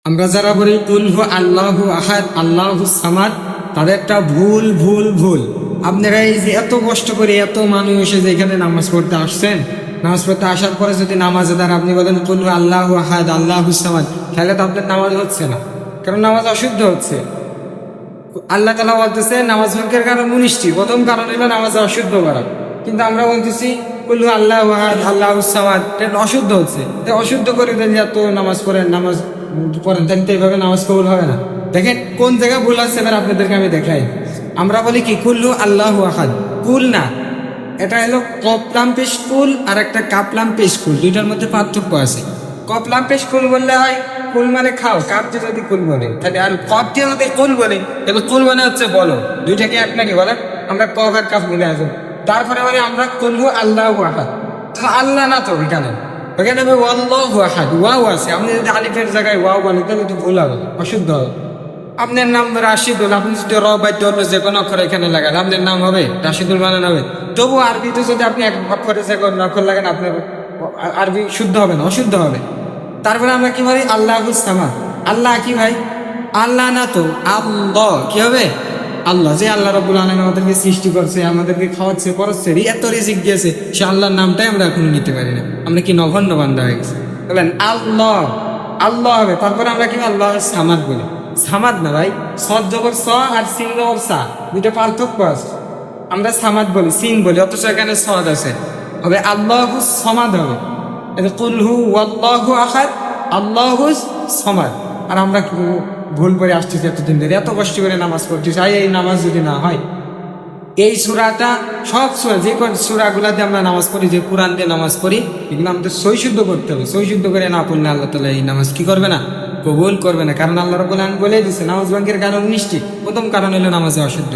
আমরা যারা বলি কুল হু আল্লাহু আহাদ আল্লাহু সামাদ, তাদেরটা ভুল ভুল ভুল। আপনারা এই যে এত কষ্ট করে এত মানুষ এসে যে এখানে নামাজ পড়তে আসছেন, নামাজ পড়তে আসার পরে যদি নামাজে দ্বারা আপনি বলেন কুল হু আল্লাহু আহাদ আল্লাহু সামাদ, তাহলে তো আপনার নামাজ হচ্ছে না, কারণ নামাজ অশুদ্ধ হচ্ছে। আল্লাহ তাআলা বলতেছে নামাজ ভঙ্গের কারণ 19টি। প্রথম কারণ হলো নামাজ অশুদ্ধ করা, কিন্তু আমরা বলতেছি কুল হু আল্লাহু আহাদ আল্লাহু সামাদ, এটা অশুদ্ধ হচ্ছে। অশুদ্ধ করে যদি এত নামাজ পড়েন, নামাজ পড়েন, তাহলে তো এইভাবে নামাজ কবুল হবে না। দেখেন কোন জায়গায় ভুল আছে, এবার আপনাদেরকে আমি দেখাই। আমরা বলি কি কুল হু আল্লাহু আহাদ, কুল না, এটা হলো কপলাম পেশ কুল আর একটা কাপলাম পেশ কুল, দুইটার মধ্যে পার্থক্য আছে। কপলাম পেশ কুল বললে হয় কুল মানে খাও, কাপ দিয়ে যদি কুল বলে তাহলে, আর কপ দিয়ে যদি কুল বলে তাহলে কুল মানে হচ্ছে বলো, দুইটাকে এক নাকি বলেন। আমরা কপ আর কাপ মিলে আসবো, তারপরে মানে আমরা কুল হু আল্লাহু আহাদ, আল্লাহ না তো এখানে, ওখানে আমি আল্লাহু আহাদ ওয়াও আছে। আপনি যদি আলিফের জায়গায় ওয়াও বলেন তাহলে তো ভুল হবে, অশুদ্ধ হবে। আপনার নাম রাশিদুল, আপনি যদি র বা দ যে কোনো অক্ষর এখানে লাগান আপনার নাম হবে রাশিদুল বানান হবে। তবু আরবিতে যদি আপনি এক অক্ষরে যে কোনো অক্ষর লাগান আপনার আরবি শুদ্ধ হবে না, অশুদ্ধ হবে। তারপরে আমরা কি বলি আল্লাহু সামাদ, আল্লাহ কি ভাই? আল্লাহ না তো, আল্লাহ কি হবে? আল্লাহ, যে আল্লাহ রাব্বুল আলামিন আমাদেরকে সৃষ্টি করছে, আমাদেরকে খাওয়াচ্ছে, পড়াচ্ছে, এত রিজিক দিয়েছে, সে আল্লাহর নামটাই আমরা এখনো নিতে পারি না। আমরা কি নগণ্য বান্দা হয়ে গেছি? বলেন আল্লাহ, আল্লাহ হবে। তারপরে আমরা কি আল্লাহ সামাদ বলি, সামাদ না ভাই, সদ জবর স আর সিন জবর সা, দুইটা পার্থক্য আছে। আমরা সামাদ বলি, সিন বলি, অথচ এখানে সদ আছে, হবে আল্লাহু সমাদ হবে। কুল হু আল্লাহু আহাদ আল্লাহু সমাদ। আর আমরা কি ভুল করে আসতেছি এতদিন ধরে, এত কষ্ট করে নামাজ পড়তেছি, এই নামাজ যদি না হয়, এই সূরাটা সব সূরা, যে কোন সূরাগুলাতে আমরা নামাজ পড়ি, যে কোরআন দিয়ে নামাজ পড়ি, এগুলো আমাদের সই শুদ্ধ করতে হবে। সই শুদ্ধ করে না পড়লে আল্লাহ তাআলা এই নামাজ কি করবে না, কবুল করবে না। কারণ আল্লাহ রাব্বুল আলামিন বলে দিয়েছে নামাজ ভঙ্গের কারণ 19টি। প্রথম কারণ হলো নামাজে অশুদ্ধ।